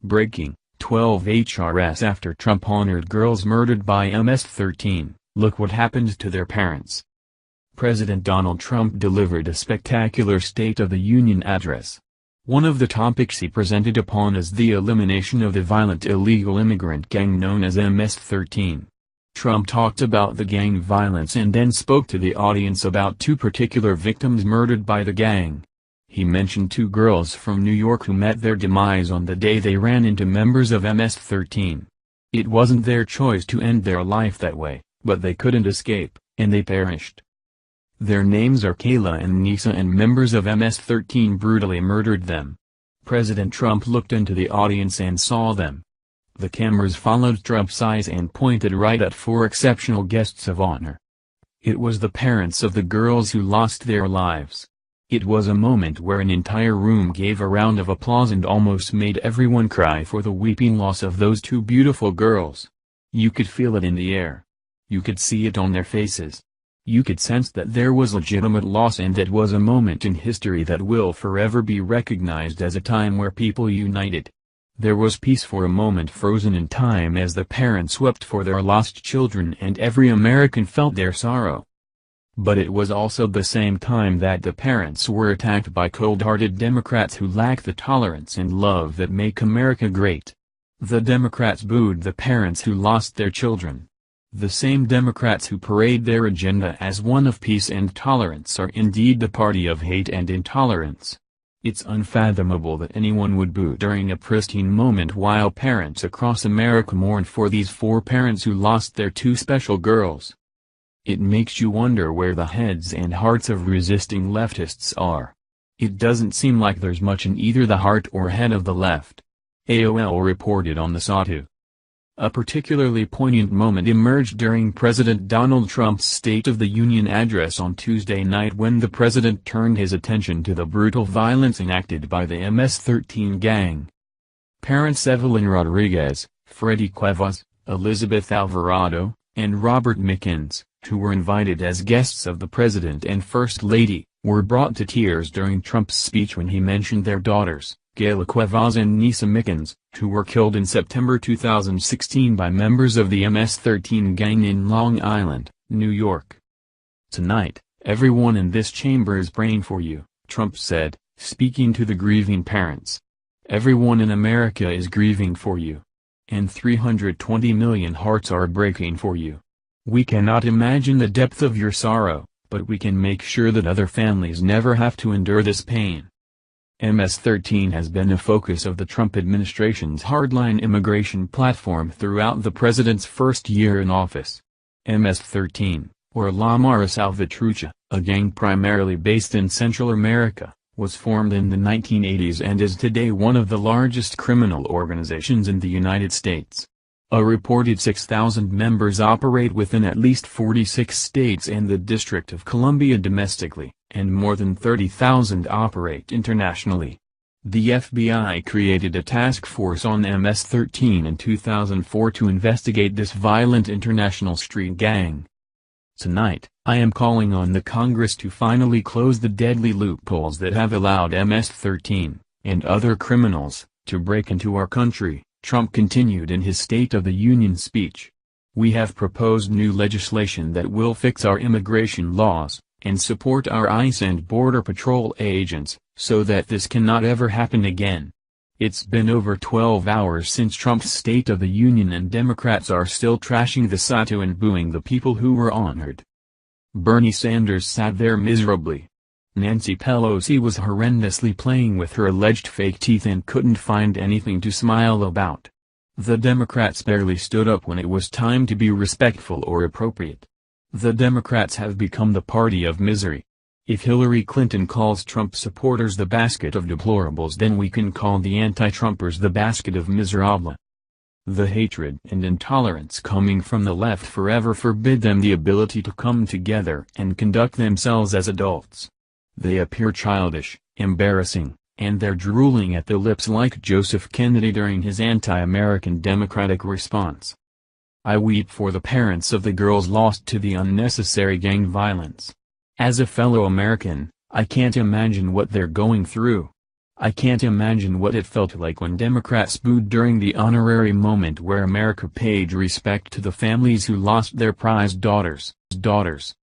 Breaking, 12 HRS after Trump honored girls murdered by MS-13, look what happened to their parents. President Donald Trump delivered a spectacular State of the Union address. One of the topics he presented upon is the elimination of the violent illegal immigrant gang known as MS-13. Trump talked about the gang violence and then spoke to the audience about two particular victims murdered by the gang. He mentioned two girls from New York who met their demise on the day they ran into members of MS-13. It wasn't their choice to end their life that way, but they couldn't escape, and they perished. Their names are Kayla and Nisa, and members of MS-13 brutally murdered them. President Trump looked into the audience and saw them. The cameras followed Trump's eyes and pointed right at four exceptional guests of honor. It was the parents of the girls who lost their lives. It was a moment where an entire room gave a round of applause and almost made everyone cry for the weeping loss of those two beautiful girls. You could feel it in the air. You could see it on their faces. You could sense that there was legitimate loss, and that was a moment in history that will forever be recognized as a time where people united. There was peace for a moment, frozen in time, as the parents wept for their lost children and every American felt their sorrow. But it was also the same time that the parents were attacked by cold-hearted Democrats who lack the tolerance and love that make America great. The Democrats booed the parents who lost their children. The same Democrats who parade their agenda as one of peace and tolerance are indeed the party of hate and intolerance. It's unfathomable that anyone would boo during a pristine moment while parents across America mourn for these four parents who lost their two special girls. It makes you wonder where the heads and hearts of resisting leftists are. It doesn't seem like there's much in either the heart or head of the left. AOL reported on the SATU. A particularly poignant moment emerged during President Donald Trump's State of the Union address on Tuesday night, when the president turned his attention to the brutal violence enacted by the MS-13 gang. Parents Evelyn Rodriguez, Freddie Cuevas, Elizabeth Alvarado, and Robert Mickens, who were invited as guests of the President and First Lady, were brought to tears during Trump's speech when he mentioned their daughters, Kayla Cuevas and Nisa Mickens, who were killed in September 2016 by members of the MS-13 gang in Long Island, New York. "Tonight, everyone in this chamber is praying for you," Trump said, speaking to the grieving parents. "Everyone in America is grieving for you. And 320 million hearts are breaking for you. We cannot imagine the depth of your sorrow, but we can make sure that other families never have to endure this pain." MS-13 has been a focus of the Trump administration's hardline immigration platform throughout the president's first year in office. MS-13, or La Mara Salvatrucha, a gang primarily based in Central America, was formed in the 1980s and is today one of the largest criminal organizations in the United States. A reported 6,000 members operate within at least 46 states and the District of Columbia domestically, and more than 30,000 operate internationally. The FBI created a task force on MS-13 in 2004 to investigate this violent international street gang. Tonight, I am calling on the Congress to finally close the deadly loopholes that have allowed MS-13, and other criminals, to break into our country, Trump continued in his State of the Union speech. "We have proposed new legislation that will fix our immigration laws, and support our ICE and Border Patrol agents, so that this cannot ever happen again." It's been over 12 hours since Trump's State of the Union, and Democrats are still trashing the SATU and booing the people who were honored. Bernie Sanders sat there miserably. Nancy Pelosi was horrendously playing with her alleged fake teeth and couldn't find anything to smile about. The Democrats barely stood up when it was time to be respectful or appropriate. The Democrats have become the party of misery. If Hillary Clinton calls Trump supporters the basket of deplorables, then we can call the anti-Trumpers the basket of miserables. The hatred and intolerance coming from the left forever forbid them the ability to come together and conduct themselves as adults. They appear childish, embarrassing, and they're drooling at the lips like Joseph Kennedy during his anti-American Democratic response. I weep for the parents of the girls lost to the unnecessary gang violence. As a fellow American, I can't imagine what they're going through. I can't imagine what it felt like when Democrats booed during the honorary moment where America paid respect to the families who lost their prized daughters.